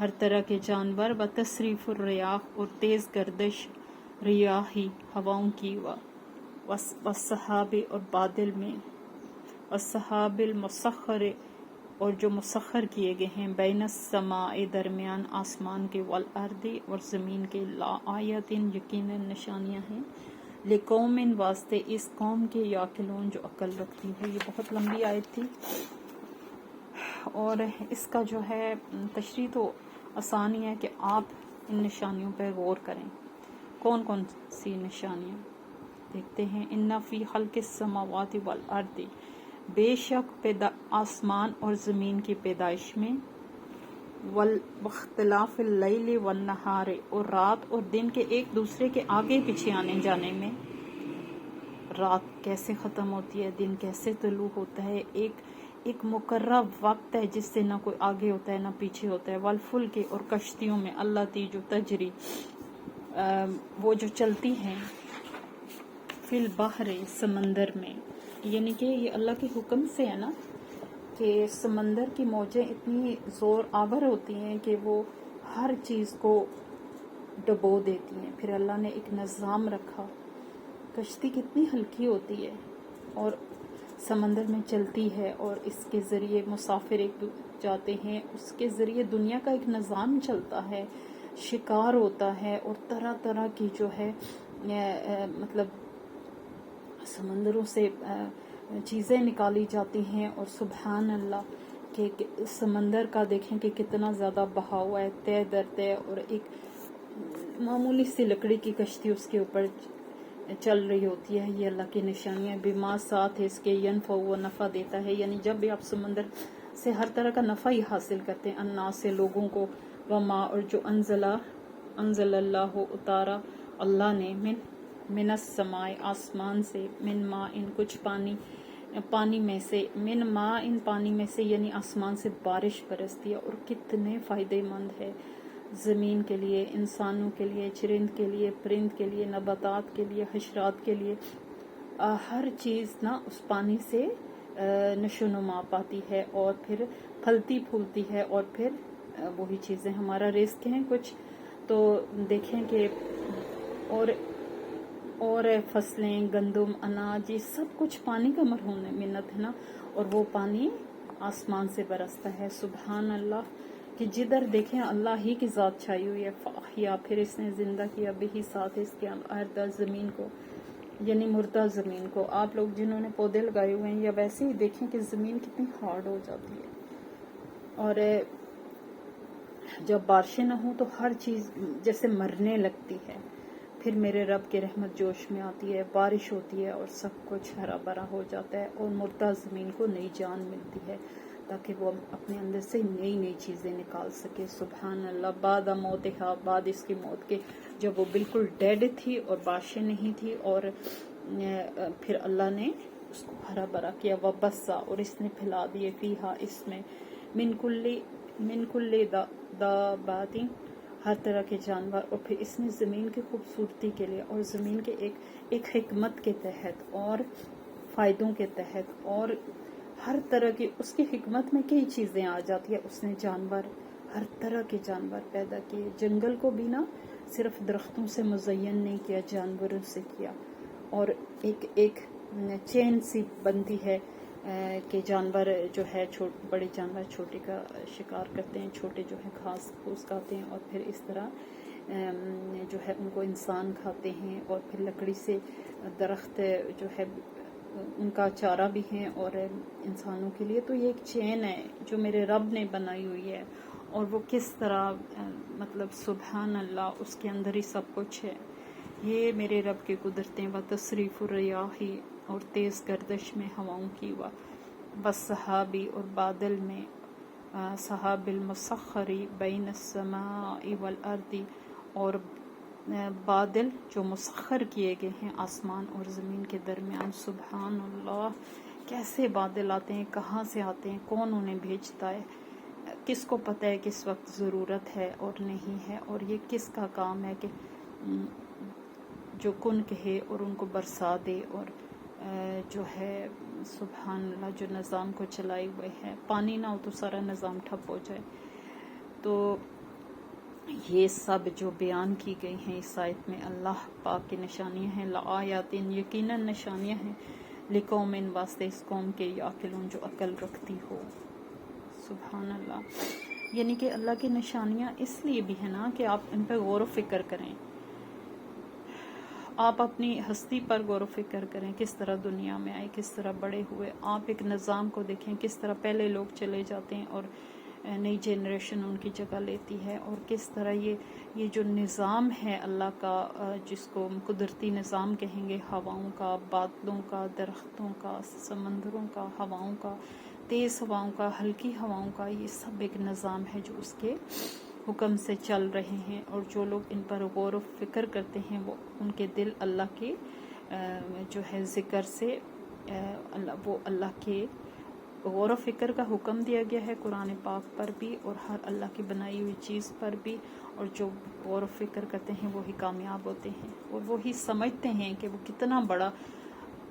ہر طرح کے جانور، و تصریف الریاح اور تیز گردش ریاحی ہواؤں کی، والسحاب اور بادل میں، والسحاب المسخر اور جو مسخر کیے گئے ہیں، بین السماء درمیان آسمان کے، والارض اور زمین کے، لآیات یقیناً نشانیاں ہیں، لقوم واسطے اس قوم کے، یعقلون جو عقل رکھتی ہے۔ یہ بہت لمبی آیت تھی اور اس کا جو ہے تشریح تو آسان ہی ہے کہ آپ ان نشانیوں پہ غور کریں۔ کون کون سی نشانیاں دیکھتے ہیں؟ ان فی خلق السماوات والارض، بے شک آسمان اور زمین کی پیدائش میں، واختلاف اللیل والنہار اور رات اور دن کے ایک دوسرے کے آگے پیچھے آنے جانے میں، رات کیسے ختم ہوتی ہے، دن کیسے طلوع ہوتا ہے، ایک مقررہ وقت ہے جس سے نہ کوئی آگے ہوتا ہے نہ پیچھے ہوتا ہے، والفلک اور کشتیوں میں، اللہ تی جو تجری وہ جو چلتی ہیں، فی البحر سمندر میں، یعنی کہ یہ اللہ کے حکم سے ہے نا کہ سمندر کی موجیں اتنی زور آور ہوتی ہیں کہ وہ ہر چیز کو ڈبو دیتی ہیں۔ پھر اللہ نے ایک نظام رکھا، کشتی کتنی ہلکی ہوتی ہے اور سمندر میں چلتی ہے، اور اس کے ذریعے مسافر ایک جاتے ہیں، اس کے ذریعے دنیا کا ایک نظام چلتا ہے، شکار ہوتا ہے اور طرح طرح کی جو ہے مطلب سمندروں سے چیزیں نکالی جاتی ہیں، اور سبحان اللہ کہ سمندر کا دیکھیں کہ کتنا زیادہ بہاؤ ہے، طے در طے، اور ایک معمولی سی لکڑی کی کشتی اس کے اوپر چل رہی ہوتی ہے۔ یہ اللہ کی نشانیاں، بیما ساتھ ہے اس کے، ینفع وہ نفع دیتا ہے، یعنی جب بھی آپ سمندر سے ہر طرح کا نفع ہی حاصل کرتے ہیں، الناس سے لوگوں کو، وما اور جو انزل اللہ اتارا اللہ نے، من السماء آسمان سے، من ماء کچھ پانی میں سے، من ماء پانی میں سے، یعنی آسمان سے بارش برستی ہے، اور کتنے فائدے مند ہے زمین کے لیے، انسانوں کے لیے، چرند کے لیے، پرند کے لیے، نباتات کے لیے، حشرات کے لیے، ہر چیز نا اس پانی سے نشو نما پاتی ہے اور پھر پھلتی پھولتی ہے، اور پھر وہی چیزیں ہمارا رزق ہیں کچھ تو دیکھیں کہ اور فصلیں، گندم، اناج، یہ سب کچھ پانی کا مرہون منت ہے نا، اور وہ پانی آسمان سے برستا ہے۔ سبحان اللہ کہ جدھر دیکھیں اللہ ہی کی ذات چھائی ہوئی ہے۔ فاحیا پھر اس نے زندہ کیا، بھی ساتھ اس کے، الارض زمین کو، یعنی مردہ زمین کو۔ آپ لوگ جنہوں نے پودے لگائے ہوئے ہیں یا ویسے ہی دیکھیں کہ زمین کتنی ہارڈ ہو جاتی ہے، اور جب بارشیں نہ ہوں تو ہر چیز جیسے مرنے لگتی ہے، پھر میرے رب کی رحمت جوش میں آتی ہے، بارش ہوتی ہے اور سب کچھ ہرا بھرا ہو جاتا ہے، اور مردہ زمین کو نئی جان ملتی ہے تاکہ وہ اپنے اندر سے نئی چیزیں نکال سکے۔ سبحان اللہ۔ بعد موتہا، بعد اس کی موت کے، جب وہ بالکل ڈیڈ تھی اور بارشیں نہیں تھی، اور پھر اللہ نے اس کو ہرا بھرا کیا، وبسا اور اس نے پھیلا دیے، فیہا اس میں، من کل دابات ہر طرح کے جانور، اور پھر اس نے زمین کی خوبصورتی کے لیے اور زمین کے ایک حکمت کے تحت اور فائدوں کے تحت، اور ہر طرح کی اس کی حکمت میں کئی چیزیں آ جاتی ہے، اس نے جانور، ہر طرح کے جانور پیدا کیے، جنگل کو بھی نہ صرف درختوں سے مزین نہیں کیا، جانوروں سے کیا، اور ایک چین سی بنتی ہے کہ جانور جو ہے بڑے جانور چھوٹے کا شکار کرتے ہیں، چھوٹے جو ہے گھاس پھوس کھاتے ہیں، اور پھر اس طرح جو ہے ان کو انسان کھاتے ہیں، اور پھر لکڑی سے درخت جو ہے ان کا چارہ بھی ہے اور انسانوں کے لیے۔ تو یہ ایک چین ہے جو میرے رب نے بنائی ہوئی ہے، اور وہ کس طرح مطلب سبحان اللہ اس کے اندر ہی سب کچھ ہے۔ یہ میرے رب کی قدرتیں، و تصریف الریاح اور تیز گردش میں ہواؤں کی، والسحابی اور بادل میں، سحاب المسخری بین السماء والارض اور بادل جو مسخر کیے گئے ہیں آسمان اور زمین کے درمیان۔ سبحان اللہ، کیسے بادل آتے ہیں، کہاں سے آتے ہیں، کون انہیں بھیجتا ہے، کس کو پتہ ہے کس وقت ضرورت ہے اور نہیں ہے، اور یہ کس کا کام ہے کہ جو کن کہے اور ان کو برسا دے، اور جو ہے سبحان اللہ جو نظام کو چلائے ہوئے ہے، پانی نہ ہو تو سارا نظام ٹھپ ہو جائے۔ تو یہ سب جو بیان کی گئی ہیں اس آیت میں اللہ پاک کی نشانیاں ہیں، لآیاتن یقیناً نشانیاں ہیں، لقوم واسطے اس قوم کے یعقلون جو عقل رکھتی ہو۔ سبحان اللہ، یعنی کہ اللہ کی نشانیاں اس لیے بھی ہیں نا کہ آپ ان پہ غور و فکر کریں، آپ اپنی ہستی پر غور و فکر کریں، کس طرح دنیا میں آئے، کس طرح بڑے ہوئے، آپ ایک نظام کو دیکھیں، کس طرح پہلے لوگ چلے جاتے ہیں اور نئی جنریشن ان کی جگہ لیتی ہے، اور کس طرح یہ جو نظام ہے اللہ کا، جس کو ہم قدرتی نظام کہیں گے، ہواؤں کا، بادلوں کا، درختوں کا، سمندروں کا، ہواؤں کا، تیز ہواؤں کا، ہلکی ہواؤں کا، یہ سب ایک نظام ہے جو اس کے حکم سے چل رہے ہیں، اور جو لوگ ان پر غور و فکر کرتے ہیں وہ ان کے دل اللہ کے جو ہے ذکر سے وہ اللہ کے غور و فکر کا حکم دیا گیا ہے قرآن پاک پر بھی اور ہر اللہ کی بنائی ہوئی چیز پر بھی، اور جو غور و فکر کرتے ہیں وہی کامیاب ہوتے ہیں، اور وہی سمجھتے ہیں کہ وہ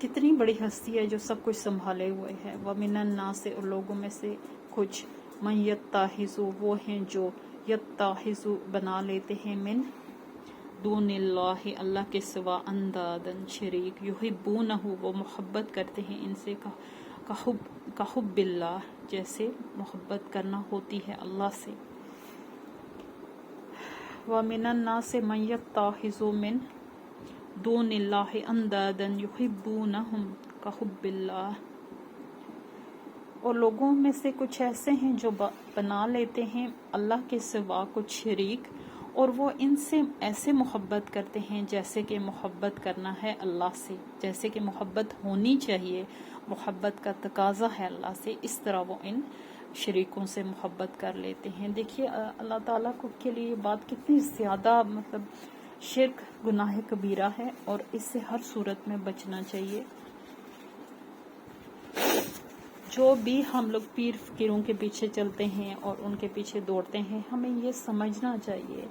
کتنی بڑی ہستی ہے جو سب کچھ سنبھالے ہوئے ہے۔ وَمِنَ النَّاسِ، اور لوگوں میں سے کچھ، مَن یَتَّخِذُ، وہ ہیں جو یتخذ بنا لیتے ہیں، من دون اللہ، اللہ کے سوا، اندادن شریک، یحبونہ، وہ محبت کرتے ہیں ان سے، کحب اللہ، جیسے محبت کرنا ہوتی ہے اللہ سے۔ وَمِنَ النَّاسِ مَن یتخذ من دون اللہ اندادن یحبونہم کحب اللہ، اور لوگوں میں سے کچھ ایسے ہیں جو بنا لیتے ہیں اللہ کے سوا کچھ شریک، اور وہ ان سے ایسے محبت کرتے ہیں جیسے کہ محبت کرنا ہے اللہ سے، جیسے کہ محبت ہونی چاہیے، محبت کا تقاضا ہے اللہ سے، اس طرح وہ ان شریکوں سے محبت کر لیتے ہیں۔ دیکھیے اللہ تعالیٰ کو کے لیے یہ بات کتنی زیادہ شرک گناہ کبیرہ ہے، اور اس سے ہر صورت میں بچنا چاہیے۔ جو بھی ہم لوگ پیر فقیروں کے پیچھے چلتے ہیں اور ان کے پیچھے دوڑتے ہیں، ہمیں یہ سمجھنا چاہیے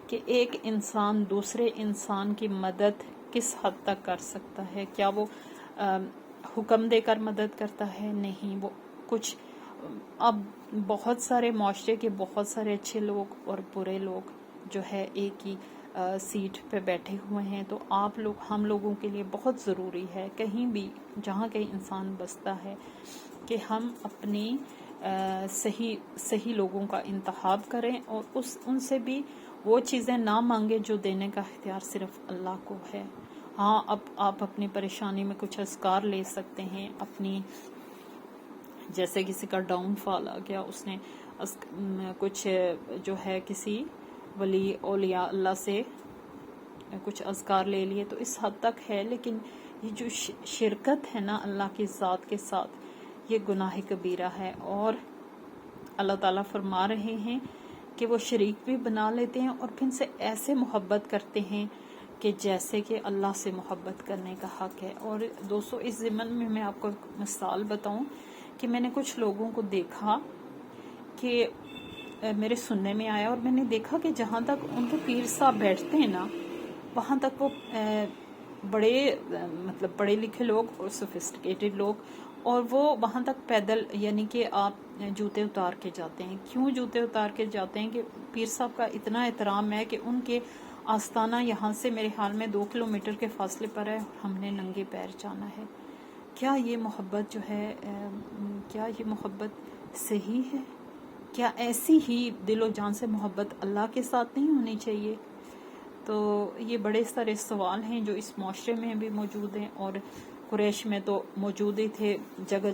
کہ ایک انسان دوسرے انسان کی مدد کس حد تک کر سکتا ہے۔ کیا وہ حکم دے کر مدد کرتا ہے؟ نہیں، وہ کچھ اب بہت سارے معاشرے کے بہت سارے اچھے لوگ اور برے لوگ جو ہے ایک ہی سیٹ پہ بیٹھے ہوئے ہیں، تو ہم لوگوں کے لیے بہت ضروری ہے کہیں بھی جہاں کہیں انسان بستا ہے کہ ہم اپنی صحیح لوگوں کا انتخاب کریں، اور ان سے بھی وہ چیزیں نہ مانگے جو دینے کا اختیار صرف اللہ کو ہے۔ ہاں، اب آپ اپنی پریشانی میں کچھ اذکار لے سکتے ہیں، اپنی جیسے کسی کا ڈاؤن فال آ گیا، اس نے کچھ جو ہے کسی ولی اولیاء اللہ سے کچھ اذکار لے لیے تو اس حد تک ہے، لیکن یہ جو شرکت ہے نا اللہ کی ذات کے ساتھ، یہ گناہ کبیرہ ہے، اور اللہ تعالیٰ فرما رہے ہیں کہ وہ شریک بھی بنا لیتے ہیں اور پھر سے ایسے محبت کرتے ہیں کہ جیسے کہ اللہ سے محبت کرنے کا حق ہے۔ اور دوستو، اس ضمن میں آپ کو ایک مثال بتاؤں کہ میں نے کچھ لوگوں کو دیکھا کہ میرے سننے میں آیا، اور میں نے دیکھا کہ جہاں تک ان کے پیر صاحب بیٹھتے ہیں نا، وہاں تک وہ پڑھے لکھے لوگ اور سوفسٹیکیٹڈ لوگ، اور وہ وہاں تک پیدل، یعنی کہ آپ جوتے اتار کے جاتے ہیں۔ کیوں جوتے اتار کے جاتے ہیں؟ کہ پیر صاحب کا اتنا احترام ہے کہ ان کے آستانہ یہاں سے میرے خیال میں 2 کلومیٹر کے فاصلے پر ہے، ہم نے ننگے پیر جانا ہے۔ کیا یہ محبت جو ہے، کیا یہ محبت صحیح ہے؟ کیا ایسی ہی دل و جان سے محبت اللہ کے ساتھ نہیں ہونی چاہیے؟ تو یہ بڑے سارے سوال ہیں جو اس معاشرے میں بھی موجود ہیں، اور قریش میں تو موجود ہی تھے، جگہ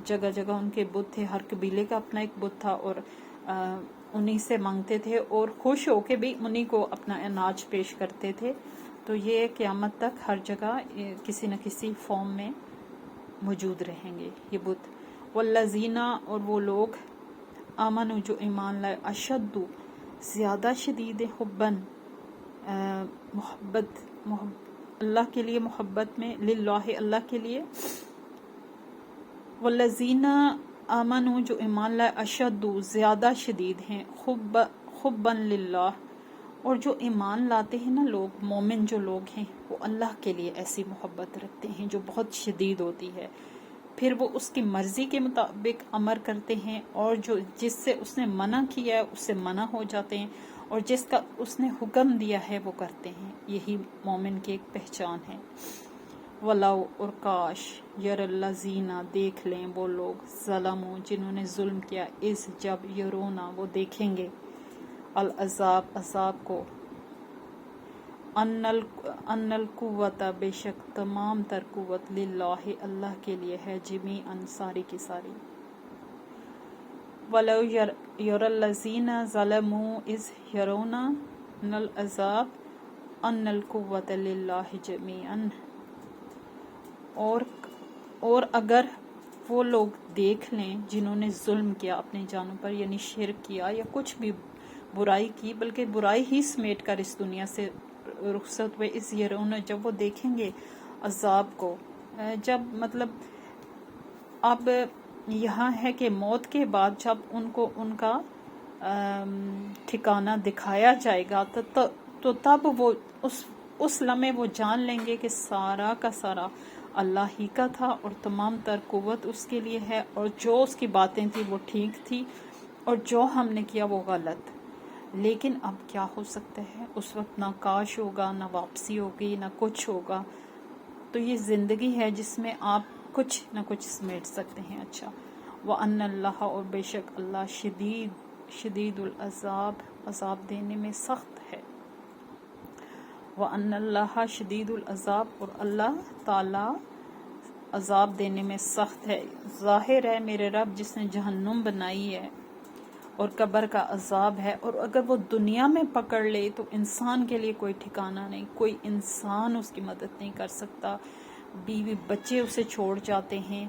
جگہ ان کے بت تھے، ہر قبیلے کا اپنا ایک بت تھا، اور انہی سے مانگتے تھے، اور خوش ہو کے بھی انہی کو اپنا اناج پیش کرتے تھے۔ تو یہ قیامت تک ہر جگہ کسی نہ کسی فارم میں موجود رہیں گے یہ بت۔ والذین، اور وہ لوگ، آمنوا، جو ایمان لائے، اشد، زیادہ شدید، حبن، محبت اللہ کے لیے، محبت میں، للہ، اللہ کے لیے، والذین آمنوا، جو ایمان لائے، اشد، زیادہ شدید ہیں، حبا للہ، اور جو ایمان لاتے ہیں نا لوگ، مومن جو لوگ ہیں، وہ اللہ کے لیے ایسی محبت رکھتے ہیں جو بہت شدید ہوتی ہے۔ پھر وہ اس کی مرضی کے مطابق امر کرتے ہیں، اور جو جس سے اس نے منع کیا ہے اس سے منع ہو جاتے ہیں، اور جس کا اس نے حکم دیا ہے وہ کرتے ہیں۔ یہی مومن کی ایک پہچان ہے۔ وَلَوْ اور کاش یر الذین دیکھ لیں وہ لوگ ظلموا جنہوں نے ظلم کیا، اس جب یرونا وہ دیکھیں گے العذاب عذاب کو، ان القوت بے شک تمام تر قوت للہ اللہ کے لیے ہے، جمیعاً ساری کی ساری۔ وَلَوْ يَرَى الَّذِينَ ظَلَمُوا إِذْ يَرَوْنَ الْعَذَابَ أَنَّ الْقُوَّةَ لِلَّهِ جَمِيعًا، اور اگر وہ لوگ دیکھ لیں جنہوں نے ظلم کیا اپنے جانوں پر، یعنی شرک کیا یا کچھ بھی برائی کی، بلکہ برائی ہی سمیٹ کر اس دنیا سے رخصت ہوئے، اس یرون جب وہ دیکھیں گے عذاب کو، جب مطلب اب یہاں ہے کہ موت کے بعد جب ان کو ان کا ٹھکانہ دکھایا جائے گا تو تب وہ اس لمحے وہ جان لیں گے کہ سارا کا سارا اللہ ہی کا تھا، اور تمام تر قوت اس کے لیے ہے، اور جو اس کی باتیں تھی وہ ٹھیک تھی، اور جو ہم نے کیا وہ غلط۔ لیکن اب کیا ہو سکتا ہے، اس وقت نہ کاش ہوگا، نہ واپسی ہوگی، نہ کچھ ہوگا۔ تو یہ زندگی ہے جس میں آپ کچھ نہ کچھ سمیٹ سکتے ہیں۔ اچھا، وَأَنَّ اللَّهَ اور بے شک اللہ شدید العذاب عذاب دینے میں سخت ہے۔ وَأَنَّ اللَّهَ شدید العذاب اور اللہ تعالی عذاب دینے میں سخت ہے۔ ظاہر ہے میرے رب جس نے جہنم بنائی ہے اور قبر کا عذاب ہے، اور اگر وہ دنیا میں پکڑ لے تو انسان کے لیے کوئی ٹھکانہ نہیں، کوئی انسان اس کی مدد نہیں کر سکتا، بیوی بچے اسے چھوڑ جاتے ہیں،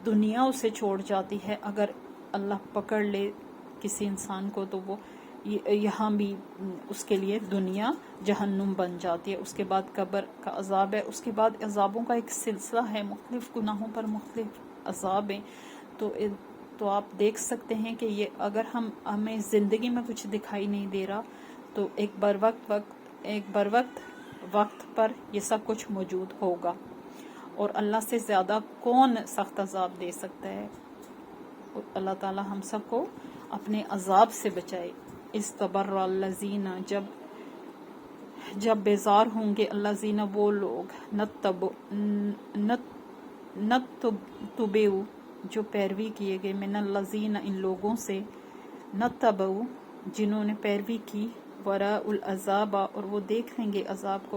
دنیا اسے چھوڑ جاتی ہے۔ اگر اللہ پکڑ لے کسی انسان کو تو وہ یہاں بھی اس کے لیے دنیا جہنم بن جاتی ہے۔ اس کے بعد قبر کا عذاب ہے، اس کے بعد عذابوں کا ایک سلسلہ ہے، مختلف گناہوں پر مختلف عذاب ہیں۔ تو آپ دیکھ سکتے ہیں کہ یہ اگر ہمیں زندگی میں کچھ دکھائی نہیں دے رہا تو ایک بروقت وقت پر یہ سب کچھ موجود ہوگا، اور اللہ سے زیادہ کون سخت عذاب دے سکتا ہے؟ اللہ تعالی ہم سب کو اپنے عذاب سے بچائے۔ استبرأ الذین جب بیزار ہوں گے الذین وہ لوگ نتبعوا جو پیروی کیے گئے من الذین ان لوگوں سے نتبعوا جنہوں نے پیروی کی وراء العذاب اور وہ دیکھ لیں گے عذاب کو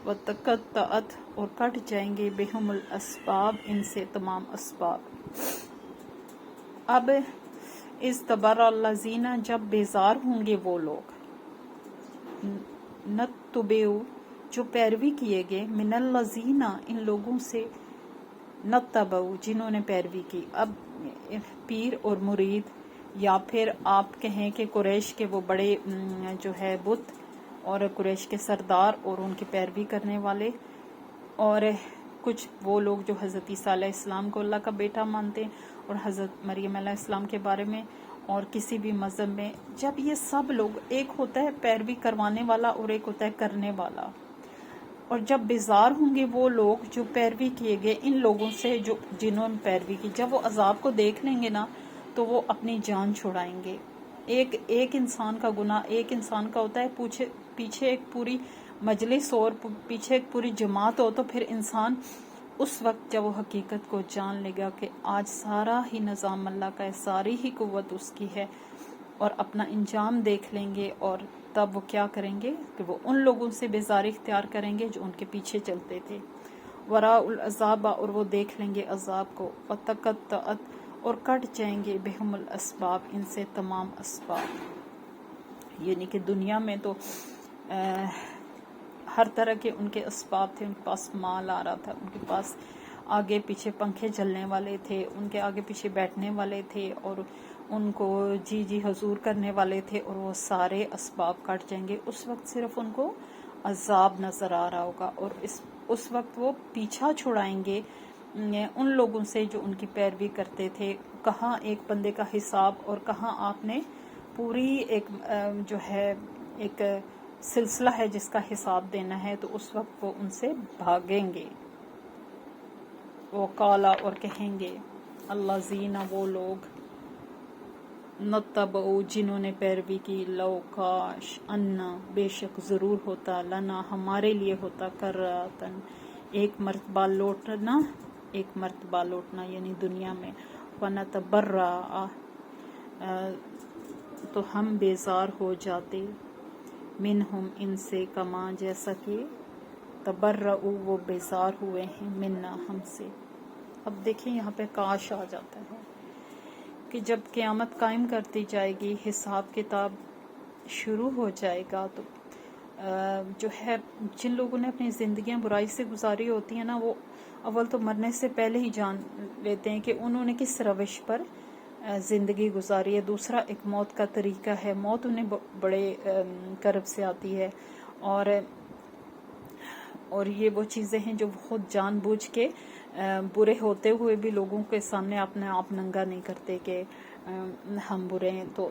وتقطعت اور کٹ جائیں گے بہم الاسباب ان سے تمام اسباب۔ اب استبرأ الذین جب بیزار ہوں گے وہ لوگ نتبعوا جو پیروی کیے گئے من الذین ان لوگوں سے نتبعوا جنہوں نے پیروی کی۔ اب پیر اور مرید یا پھر آپ کہیں کہ قریش کے وہ بڑے جو ہے بت اور قریش کے سردار اور ان کی پیروی کرنے والے، اور کچھ وہ لوگ جو حضرت عیسیٰ علیہ السلام کو اللہ کا بیٹا مانتے ہیں، اور حضرت مریم علیہ السلام کے بارے میں، اور کسی بھی مذہب میں جب یہ سب لوگ، ایک ہوتا ہے پیروی کروانے والا اور ایک ہوتا ہے کرنے والا، اور جب بیزار ہوں گے وہ لوگ جو پیروی کیے گئے ان لوگوں سے جنہوں نے پیروی کی، جب وہ عذاب کو دیکھ لیں گے نا تو وہ اپنی جان چھڑائیں گے۔ ایک انسان کا گناہ ایک انسان کا ہوتا ہے، پیچھے ایک پوری مجلس اور پیچھے ایک پوری جماعت ہو، تو پھر انسان اس وقت جب وہ حقیقت کو جان لے گا کہ آج سارا ہی نظام اللہ کا ہے، ساری ہی قوت اس کی ہے، اور اپنا انجام دیکھ لیں گے، اور تب وہ کیا کریں گے کہ وہ ان لوگوں سے بیزاری اختیار کریں گے جو ان کے پیچھے چلتے تھے۔ وراء العذاب اور وہ دیکھ لیں گے عذاب کو، وتقطعت اور کٹ جائیں گے بہم الاسباب ان سے تمام اسباب، یعنی کہ دنیا میں تو ہر طرح کے ان کے اسباب تھے، ان کے پاس مال آ رہا تھا، ان کے پاس آگے پیچھے پنکھے چلنے والے تھے، ان کے آگے پیچھے بیٹھنے والے تھے، اور ان کو جی حضور کرنے والے تھے، اور وہ سارے اسباب کٹ جائیں گے۔ اس وقت صرف ان کو عذاب نظر آ رہا ہوگا، اور اس وقت وہ پیچھا چھڑائیں گے ان لوگوں سے جو ان کی پیروی کرتے تھے۔ کہاں ایک بندے کا حساب اور کہاں آپ نے پوری ایک جو ہے ایک سلسلہ ہے جس کا حساب دینا ہے، تو اس وقت وہ ان سے بھاگیں گے۔ وہ کالا اور کہیں گے الذین وہ لوگ نتبعوا جنہوں نے پیروی کی لو کاش انا بے شک ضرور ہوتا لنا ہمارے لیے ہوتا کراتن ایک مرتبہ لوٹنا یعنی دنیا میں فنتبرأ تو ہم بیزار ہو جاتے منہم ان سے کما جیسا کہ تبرؤ وہ بیزار ہوئے ہیں منا ہم سے. اب دیکھیں یہاں پہ کاش آ جاتا ہے کہ جب قیامت قائم کرتی جائے گی حساب کتاب شروع ہو جائے گا تو جو ہے جن لوگوں نے اپنی زندگیاں برائی سے گزاری ہوتی ہیں نا وہ اول تو مرنے سے پہلے ہی جان لیتے ہیں کہ انہوں نے کس روش پر زندگی گزاری ہے. دوسرا ایک موت کا طریقہ ہے، موت انہیں بڑے کرب سے آتی ہے اور یہ وہ چیزیں ہیں جو خود جان بوجھ کے برے ہوتے ہوئے بھی لوگوں کے سامنے اپنے آپ ننگا نہیں کرتے کہ ہم برے ہیں. تو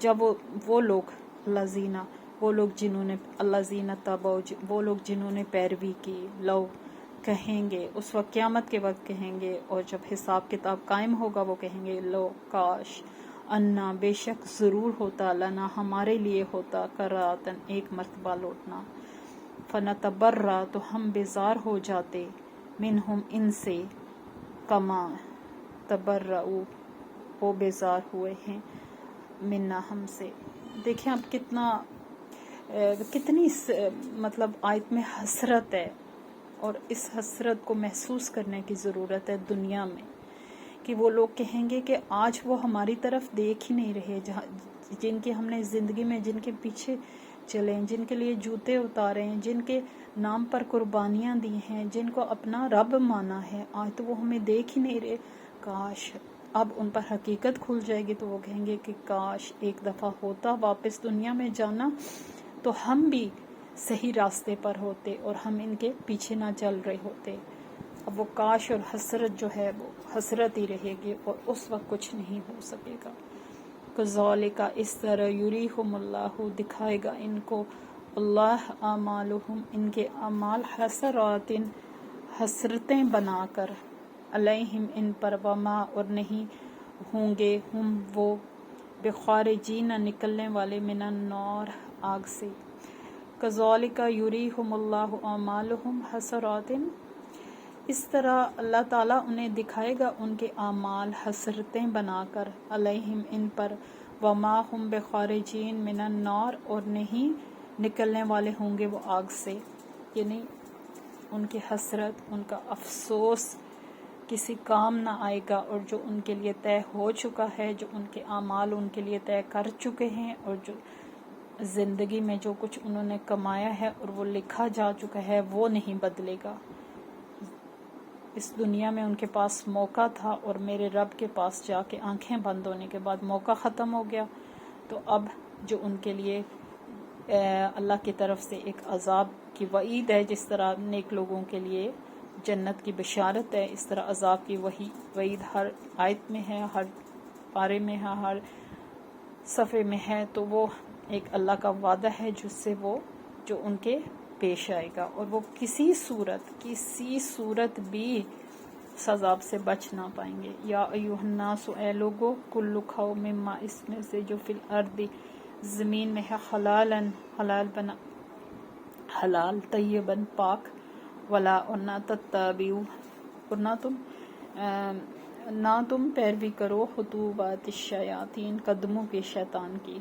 جب وہ لوگ لذینہ وہ لوگ جنہوں نے الذین تبعوا وہ لوگ جنہوں نے پیروی کی لو کہیں گے اس وقت قیامت کے وقت کہیں گے اور جب حساب کتاب قائم ہوگا وہ کہیں گے لو کاش انا بے شک ضرور ہوتا لنا ہمارے لیے ہوتا کراتن ایک مرتبہ لوٹنا فنتبرأ تو ہم بیزار ہو جاتے منہم ان سے کما تبرؤ وہ بیزار ہوئے ہیں منا ہم سے. دیکھیں اب کتنی مطلب آیت میں حسرت ہے اور اس حسرت کو محسوس کرنے کی ضرورت ہے دنیا میں کہ وہ لوگ کہیں گے کہ آج وہ ہماری طرف دیکھ ہی نہیں رہے جن کی ہم نے زندگی میں جن کے پیچھے چلے ہیں، جن کے لیے جوتے اتارے ہیں، جن کے نام پر قربانیاں دی ہیں، جن کو اپنا رب مانا ہے، آج تو وہ ہمیں دیکھ ہی نہیں رہے. کاش اب ان پر حقیقت کھل جائے گی تو وہ کہیں گے کہ کاش ایک دفعہ ہوتا واپس دنیا میں جانا تو ہم بھی صحیح راستے پر ہوتے اور ہم ان کے پیچھے نہ چل رہے ہوتے. اب وہ کاش اور حسرت جو ہے وہ حسرت ہی رہے گی اور اس وقت کچھ نہیں ہو سکے گا. کذالک اس طرح یریہم اللہ دکھائے گا ان کو اللہ اعمالہم ان کے اعمال حسرات حسرتیں بنا کر علیہم ان پر وما اور نہیں ہوں گے ہم وہ بخارجین نکلنے والے من النار آگ سے. کذالک یریہم اللہ اعمالہم حسرات اس طرح اللہ تعالیٰ انہیں دکھائے گا ان کے اعمال حسرتیں بنا کر علیہم ان پر وما ہم بخارجین من النار اور نہیں نکلنے والے ہوں گے وہ آگ سے. یعنی ان کی حسرت ان کا افسوس کسی کام نہ آئے گا اور جو ان کے لیے طے ہو چکا ہے جو ان کے اعمال ان کے لیے طے کر چکے ہیں اور جو زندگی میں جو کچھ انہوں نے کمایا ہے اور وہ لکھا جا چکا ہے وہ نہیں بدلے گا. اس دنیا میں ان کے پاس موقع تھا اور میرے رب کے پاس جا کے آنکھیں بند ہونے کے بعد موقع ختم ہو گیا تو اب جو ان کے لیے اللہ کی طرف سے ایک عذاب کی وعید ہے، جس طرح نیک لوگوں کے لیے جنت کی بشارت ہے اس طرح عذاب کی وعید ہر آیت میں ہے، ہر پارے میں ہے، ہر صفحے میں ہے. تو وہ ایک اللہ کا وعدہ ہے جس سے وہ جو ان کے پیش آئے گا اور وہ کسی صورت بھی عذاب سے بچ نہ پائیں گے. یا ایھا الناس اے لوگو کلوا کھاؤ مما اس میں سے جو فی الارض زمین میں ہے حلال طیباً پاک ولا اور نہ تتبعوا اور نہ تم پیروی کرو خطوات الشیاطین قدموں کے شیطان کی.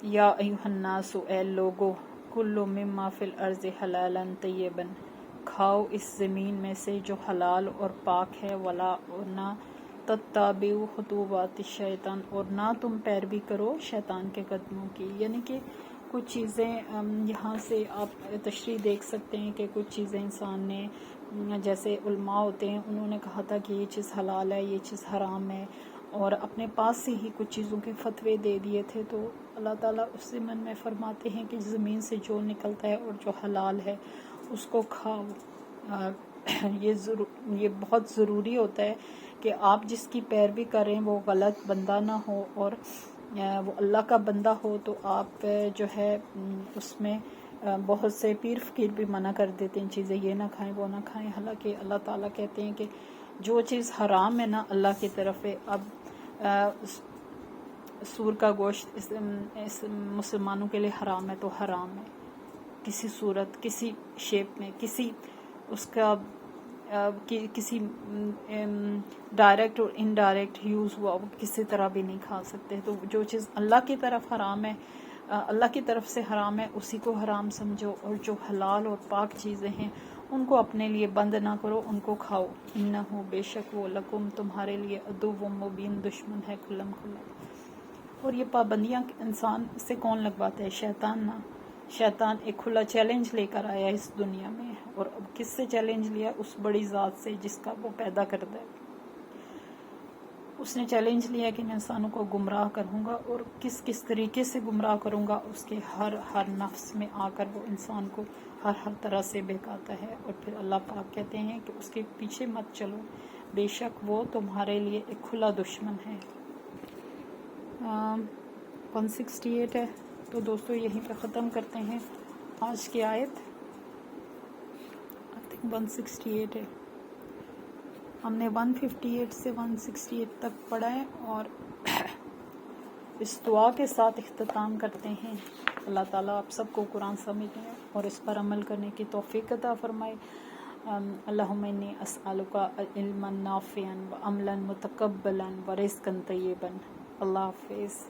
یا ایھا الناس اے لوگو کلوا مما فی الارض حلالا طیبا کھاؤ اس زمین میں سے جو حلال اور پاک ہے ولا اور نہ تتبعوا خطوات الشیطان اور نہ تم پیروی کرو شیطان کے قدموں کی. یعنی کہ کچھ چیزیں یہاں سے آپ تشریح دیکھ سکتے ہیں کہ کچھ چیزیں انسان نے جیسے علماء ہوتے ہیں انہوں نے کہا تھا کہ یہ چیز حلال ہے یہ چیز حرام ہے اور اپنے پاس سے ہی کچھ چیزوں کے فتوے دے دیے تھے. تو اللہ تعالیٰ اس ضمن میں فرماتے ہیں کہ زمین سے جو نکلتا ہے اور جو حلال ہے اس کو کھاؤ. یہ بہت ضروری ہوتا ہے کہ آپ جس کی پیروی کریں وہ غلط بندہ نہ ہو اور وہ اللہ کا بندہ ہو تو آپ جو ہے اس میں بہت سے پیر فقیر بھی منع کر دیتے ہیں چیزیں یہ نہ کھائیں وہ نہ کھائیں، حالانکہ اللہ تعالیٰ کہتے ہیں کہ جو چیز حرام ہے نا اللہ کی طرف ہے۔ اب سور کا گوشت اس مسلمانوں کے لیے حرام ہے تو حرام ہے، کسی صورت، کسی شیپ میں، کسی اس کا کسی ڈائریکٹ اور انڈائریکٹ یوز ہوا وہ کسی طرح بھی نہیں کھا سکتے۔ تو جو چیز اللہ کی طرف حرام ہے، اللہ کی طرف سے حرام ہے، اسی کو حرام سمجھو، اور جو حلال اور پاک چیزیں ہیں ان کو اپنے لیے بند نہ کرو، ان کو کھاؤ۔ انہو بے شک وہ لکم تمہارے لیے عدو مبین دشمن ہے کھلم کھلا۔ اور یہ پابندیاں انسان سے کون لگواتا ہے؟ شیطان نہ۔ شیطان ایک کھلا چیلنج لے کر آیا اس دنیا میں، اور اب کس سے چیلنج لیا؟ اس بڑی ذات سے جس کا وہ پیدا کرتا ہے۔ اس نے چیلنج لیا کہ میں انسانوں کو گمراہ کروں گا، اور کس کس طریقے سے گمراہ کروں گا، اس کے ہر نفس میں آ کر وہ انسان کو ہر طرح سے بہکاتا ہے۔ اور پھر اللہ پاک کہتے ہیں کہ اس کے پیچھے مت چلو، بے شک وہ تمہارے لیے ایک کھلا دشمن ہے۔ 168 ہے۔ تو دوستو یہیں پہ ختم کرتے ہیں آج کی آیت۔ 168 ہے، ہم نے 158 سے 168 تک پڑھا ہے، اور اس دعا کے ساتھ اختتام کرتے ہیں۔ اللہ تعالیٰ آپ سب کو قرآن سمجھنے اور اس پر عمل کرنے کی توفیق عطا فرمائے۔ اللہم انی اسألک علما نافعا وعملا متقبلا ورزقا طیبا۔ اللہ حافظ۔